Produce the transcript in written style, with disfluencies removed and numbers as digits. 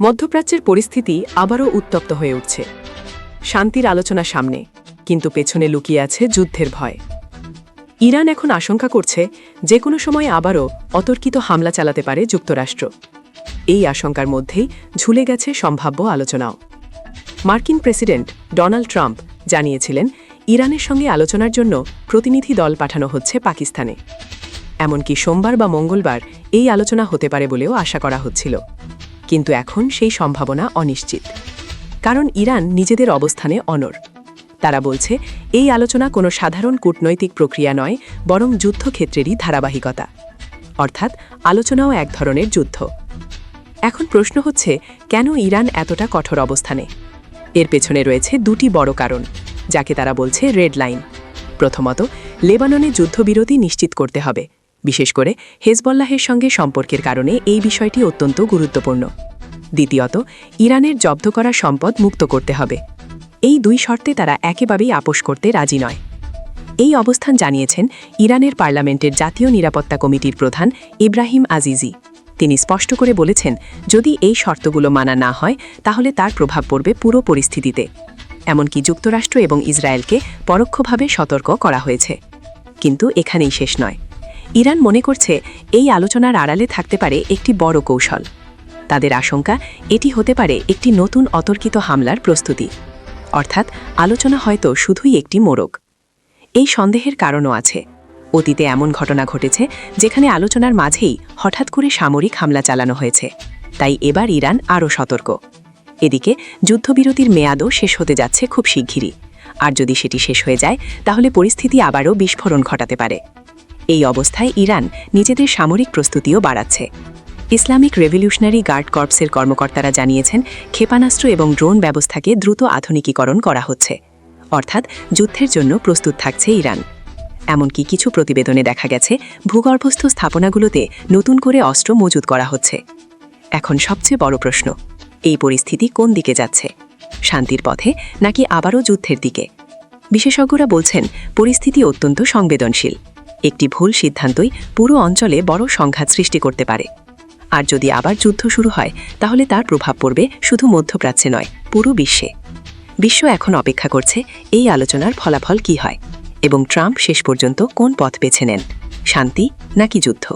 মধ্যপ্রাচ্যের পরিস্থিতি আবারও উত্তপ্ত হয়ে উঠছে। শান্তির আলোচনা সামনে, কিন্তু পেছনে লুকিয়ে আছে যুদ্ধের ভয়। ইরান এখন আশঙ্কা করছে যে কোনো সময় আবারও অতর্কিত হামলা চালাতে পারে যুক্তরাষ্ট্র। এই আশঙ্কার মধ্যেই ঝুলে গেছে সম্ভাব্য আলোচনাও। মার্কিন প্রেসিডেন্ট ডোনাল্ড ট্রাম্প জানিয়েছিলেন ইরানের সঙ্গে আলোচনার জন্য প্রতিনিধি দল পাঠানো হচ্ছে পাকিস্তানে। এমনকি সোমবার বা মঙ্গলবার এই আলোচনা হতে পারে বলেও আশা করা হচ্ছিল। কিন্তু এখন সেই সম্ভাবনা অনিশ্চিত, কারণ ইরান নিজেদের অবস্থানে অনড়। তারা বলছে এই আলোচনা কোনো সাধারণ কূটনৈতিক প্রক্রিয়া নয়, বরং যুদ্ধক্ষেত্রেরই ধারাবাহিকতা। অর্থাৎ আলোচনাও এক ধরনের যুদ্ধ। এখন প্রশ্ন হচ্ছে, কেন ইরান এতটা কঠোর অবস্থানে? এর পেছনে রয়েছে দুটি বড় কারণ, যাকে তারা বলছে রেড লাইন। প্রথমত, লেবাননে যুদ্ধবিরতি নিশ্চিত করতে হবে। বিশেষ করে হেজবল্লাহের সঙ্গে সম্পর্কের কারণে এই বিষয়টি অত্যন্ত গুরুত্বপূর্ণ। দ্বিতীয়ত, ইরানের জব্দ করা সম্পদ মুক্ত করতে হবে। এই দুই শর্তে তারা একেবারেই আপোস করতে রাজি নয়। এই অবস্থান জানিয়েছেন ইরানের পার্লামেন্টের জাতীয় নিরাপত্তা কমিটির প্রধান ইব্রাহিম আজিজি। তিনি স্পষ্ট করে বলেছেন, যদি এই শর্তগুলো মানা না হয় তাহলে তার প্রভাব পড়বে পুরো পরিস্থিতিতে। এমনকি যুক্তরাষ্ট্র এবং ইসরায়েলকে পরোক্ষভাবে সতর্ক করা হয়েছে। কিন্তু এখানেই শেষ নয়। ইরান মনে করছে এই আলোচনার আড়ালে থাকতে পারে একটি বড় কৌশল। তাদের আশঙ্কা এটি হতে পারে একটি নতুন অতর্কিত হামলার প্রস্তুতি। অর্থাৎ আলোচনা হয়তো শুধুই একটি মোড়ক। এই সন্দেহের কারণও আছে। অতীতে এমন ঘটনা ঘটেছে যেখানে আলোচনার মাঝেই হঠাৎ করে সামরিক হামলা চালানো হয়েছে। তাই এবার ইরান আরও সতর্ক। এদিকে যুদ্ধবিরতির মেয়াদও শেষ হতে যাচ্ছে খুব শিগগিরই। আর যদি সেটি শেষ হয়ে যায় তাহলে পরিস্থিতি আবারও বিস্ফোরণ ঘটাতে পারে। এই অবস্থায় ইরান নিজেদের সামরিক প্রস্তুতিও বাড়াচ্ছে। ইসলামিক রেভলিউশনারি গার্ড কর্পসের কর্মকর্তারা জানিয়েছেন, ক্ষেপণাস্ত্র এবং ড্রোন ব্যবস্থাকে দ্রুত আধুনিকীকরণ করা হচ্ছে। অর্থাৎ যুদ্ধের জন্য প্রস্তুত থাকছে ইরান। এমনকি কিছু প্রতিবেদনে দেখা গেছে ভূগর্ভস্থ স্থাপনাগুলোতে নতুন করে অস্ত্র মজুত করা হচ্ছে। এখন সবচেয়ে বড় প্রশ্ন, এই পরিস্থিতি কোন দিকে যাচ্ছে? শান্তির পথে নাকি আবারও যুদ্ধের দিকে? বিশেষজ্ঞরা বলছেন পরিস্থিতি অত্যন্ত সংবেদনশীল। একটি ভুল সিদ্ধান্তই পুরো অঞ্চলে বড় সংঘাত সৃষ্টি করতে পারে। আর যদি আবার যুদ্ধ শুরু হয় তাহলে তার প্রভাব পড়বে শুধু মধ্যপ্রাচ্যে নয়, পুরো বিশ্বে। বিশ্ব এখন অপেক্ষা করছে এই আলোচনার ফলাফল কী হয় এবং ট্রাম্প শেষ পর্যন্ত কোন পথ বেছে নেন, শান্তি নাকি যুদ্ধ।